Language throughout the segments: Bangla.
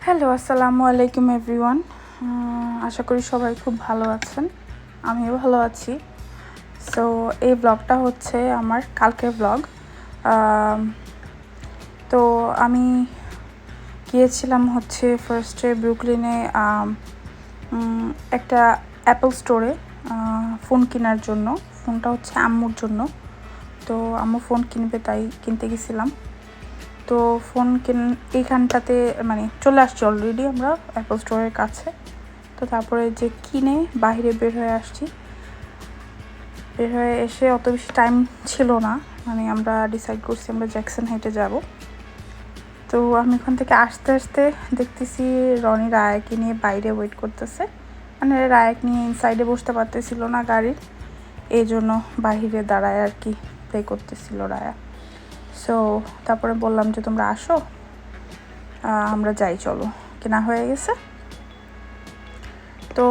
হ্যালো, আসসালামু আলাইকুম এভরিওয়ান। আশা করি সবাই খুব ভালো আছেন। আমিও ভালো আছি। সো এই ব্লগটা হচ্ছে আমার কালকের ব্লগ। তো আমি গিয়েছিলাম হচ্ছে ফার্স্টে ব্রুকলিনে একটা অ্যাপল স্টোরে ফোন কেনার জন্য। ফোনটা হচ্ছে আম্মুর জন্য। তো আম্মু ফোন কিনবে, তাই কিনতে গেছিলাম। তো ফোন এইখানটাতে মানে চলে আসছি অলরেডি আমরা অ্যাপল স্টোরের কাছে। তো তারপরে যে কিনে বাইরে বের হয়ে আসছি। বের হয়ে এসে অত বেশি টাইম ছিল না, মানে আমরা ডিসাইড করছি আমরা জ্যাকসন হাইটে যাব। তো আমি ওখান থেকে আসতে আসতে দেখতেছি রনি রায়াকে নিয়ে বাইরে ওয়েট করতেছে। মানে রায়াক নিয়ে ইনসাইডে বসতে পারতেছিল না গাড়ির, এই জন্য বাহিরে দাঁড়ায় আর কি প্লে করতেছিল রায়া। সো তারপরে বললাম যে তোমরা আসো, আমরা যাই, চলো, কেনা হয়ে গেছে। তো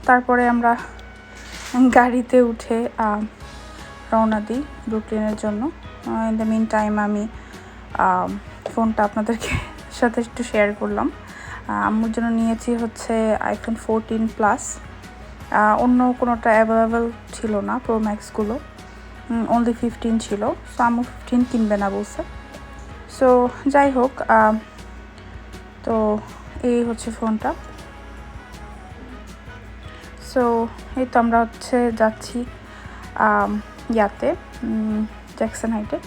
তারপরে আমরা গাড়িতে উঠে রওনা দিই ব্রুকলিনের জন্য। ইন দ্য মিন টাইম আমি ফোনটা আপনাদেরকে সাথে একটু শেয়ার করলাম। আম্মুর জন্য নিয়েছি হচ্ছে iPhone 14 প্লাস। অন্য কোনোটা অ্যাভেলেবেল ছিল না, প্রো ম্যাক্সগুলো অনলি 15 ছিল। সো আম্মু 15 কিনবে না বলছে। সো যাই হোক, তো এই হচ্ছে ফোনটা। সো এই তো আমরা হচ্ছে যাচ্ছি ইয়াতে জ্যাকসন হাইটে।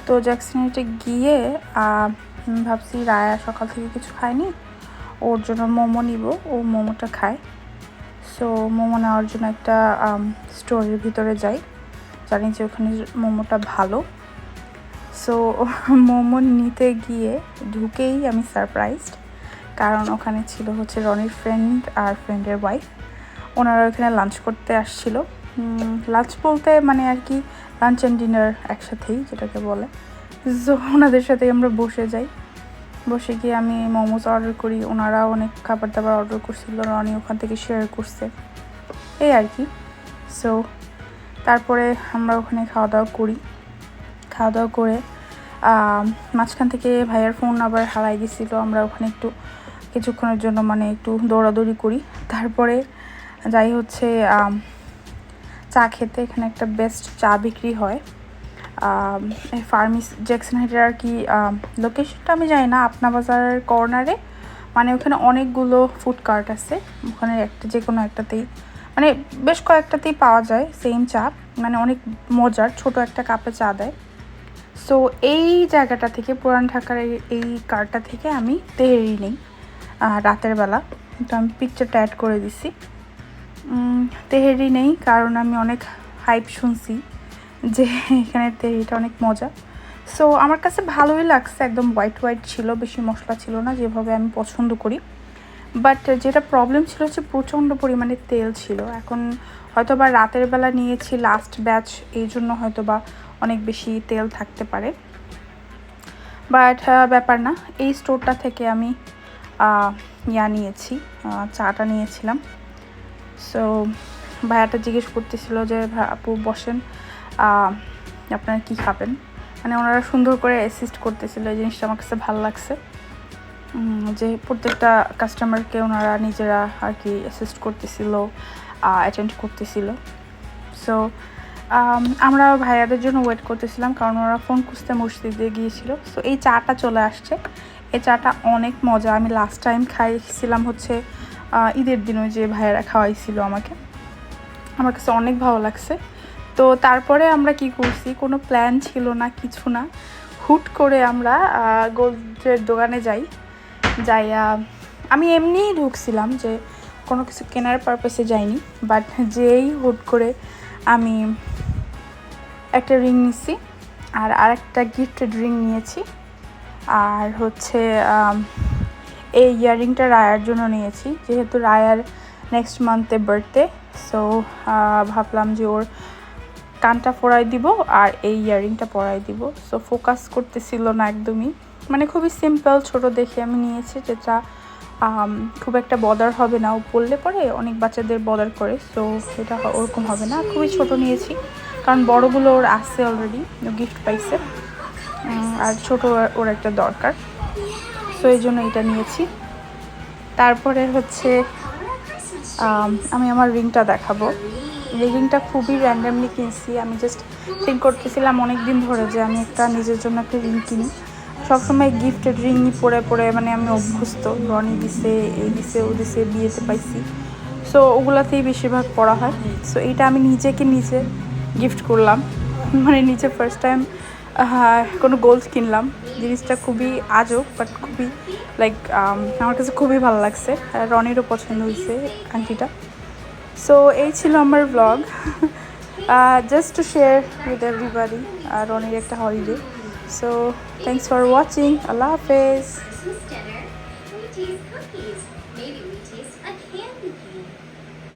তো জ্যাকসন হাইটে গিয়ে ভাবছি রায়া সকাল থেকে কিছু খায়নি, ওর জন্য মোমো নিব, ও মোমোটা খায়। সো মোমো নেওয়ার জন্য একটা স্টোরের ভিতরে যাই, জানি যে ওখানে মোমোটা ভালো। সো মোমো নিতে গিয়ে ঢুকেই আমি সারপ্রাইজড, কারণ ওখানে ছিল হচ্ছে রনির ফ্রেন্ড আর ফ্রেন্ডের ওয়াইফ। ওনারা ওখানে লাঞ্চ করতে আসছিল। লাঞ্চ বলতে মানে আর কি লাঞ্চ অ্যান্ড ডিনার একসাথেই যেটাকে বলে। সো ওনাদের সাথে আমরা বসে যাই, বসে গিয়ে আমি মোমোস অর্ডার করি। ওনারা অনেক খাবার দাবার অর্ডার করছিল, রনি ওখান থেকে শেয়ার করছে, এই আর কি। সো তারপরে আমরা ওখানে খাওয়া দাওয়া করি। খাওয়া দাওয়া করে মাঝখান থেকে ভাইয়ার ফোন আবার হারাই গেছিলো। আমরা ওখানে একটু কিছুক্ষণের জন্য মানে একটু দৌড়াদৌড়ি করি। তারপরে যাই হচ্ছে চা খেতে। এখানে একটা বেস্ট চা বিক্রি হয় ফার্মিস জ্যাকসন হাইটের আর কি। লোকেশনটা আমি জানি না, আপনা বাজারের কর্নারে, মানে ওখানে অনেকগুলো ফুড কার্ট আছে। ওখানে একটা যে কোনো একটাতেই মানে বেশ কয়েকটাতেই পাওয়া যায় সেম চা, মানে অনেক মজার, ছোট একটা কাপে চা দেয়। সো এই জায়গাটা থেকে, পুরান ঢাকার এই কার্টটা থেকে আমি তেহেরি নেই রাতের বেলা। তো আমি পিকচারটা অ্যাড করে দিছি। তেহেরি নেই কারণ আমি অনেক হাইপ শুনছি যে এখানের তেহেরিটা অনেক মজা। সো আমার কাছে ভালোই লাগছে, একদম হোয়াইট ছিল, বেশি মশলা ছিল না, যেভাবে আমি পছন্দ করি। বাট যেটা প্রবলেম ছিল হচ্ছে প্রচণ্ড পরিমাণে তেল ছিল। এখন হয়তো বা রাতের বেলা নিয়েছি লাস্ট ব্যাচ, এই জন্য হয়তো বা অনেক বেশি তেল থাকতে পারে, বাট ব্যাপার না। এই স্টোরটা থেকে আমি নিয়েছি, চাটা নিয়েছিলাম। সো ভাইয়াটা জিজ্ঞেস করতেছিল যে আপু বসেন, আপনারা কী খাবেন, মানে ওনারা সুন্দর করে অ্যাসিস্ট করতেছিল। এই জিনিসটা আমার কাছে ভালো লাগছে যে প্রত্যেকটা কাস্টমারকে ওনারা নিজেরা আর কি অ্যাসিস্ট করতেছিল, অ্যাটেন্ড করতেছিল। সো আমরা ভাইয়াদের জন্য ওয়েট করতেছিলাম, কারণ ওরা ফোন খুঁজতে মসজিদে গিয়েছিল। সো এই চাটা চলে আসছে। এই চাটা অনেক মজা। আমি লাস্ট টাইম খাইছিলাম হচ্ছে ঈদের দিন, ওই যে ভাইয়ারা খাওয়াইছিল আমাকে, আমার কাছে অনেক ভালো লাগছে। তো তারপরে আমরা কি করছি, কোনো প্ল্যান ছিল না, কিছু না, হুট করে আমরা গোল্ডের দোকানে যাইয়া আমি এমনিই ঢুকছিলাম, যে কোনো কিছু কেনার পারপাসে যাইনি। বাট যেই হুট করে আমি একটা রিং নিছি, আর আরেকটা গিফটেড রিং নিয়েছি, আর হচ্ছে এই ইয়াররিংটা রায়ার জন্য নিয়েছি, যেহেতু রায়ার নেক্সট মান্থে বার্থডে। সো ভাবলাম যে ওর কানটা পরাই দিব আর এই ইয়াররিংটা পরাই দিব। সো ফোকাস করতেছিল না একদমই, মানে খুবই সিম্পল ছোট দেখে আমি নিয়েছি, যেটা খুব একটা বদার হবে না। ও পরলে পরে অনেক বাচ্চাদের বদার করে, সো এটা ওরকম হবে না। খুবই ছোট নিয়েছি, কারণ বড়গুলো ওর আছে অলরেডি, গিফট পাইছে, আর ছোট ওর একটা দরকার। সো এই জন্য এটা নিয়েছি। তারপরে হচ্ছে আমি আমার রিংটা দেখাবো। এই রিংটা খুবই র্যান্ডামলি কিনছি। আমি জাস্ট থিঙ্ক করতেছিলাম অনেক দিন ধরে যে আমি একটা নিজের জন্য একটা রিং কিনি। সবসময় গিফটেড রিংই পরে পরে মানে আমি অভ্যস্ত। রনি দিছে, এই দিছে, ও দিছে, বিয়েতে পাইছি, সো ওগুলাতেই বেশিরভাগ পরা হয়। সো এইটা আমি নিজেকে নিজে গিফট করলাম, মানে নিজে ফার্স্ট টাইম কোনো গোল্ড কিনলাম। জিনিসটা খুবই আজব, বাট খুবই লাইক আমার কাছে খুবই ভালো লাগছে। রনিরও পছন্দ হয়েছে আংটিটা। সো এই ছিল আমার blog, just to share with everybody রনির একটা holiday. So thanks for watching. আল্লাহ হাফেজ।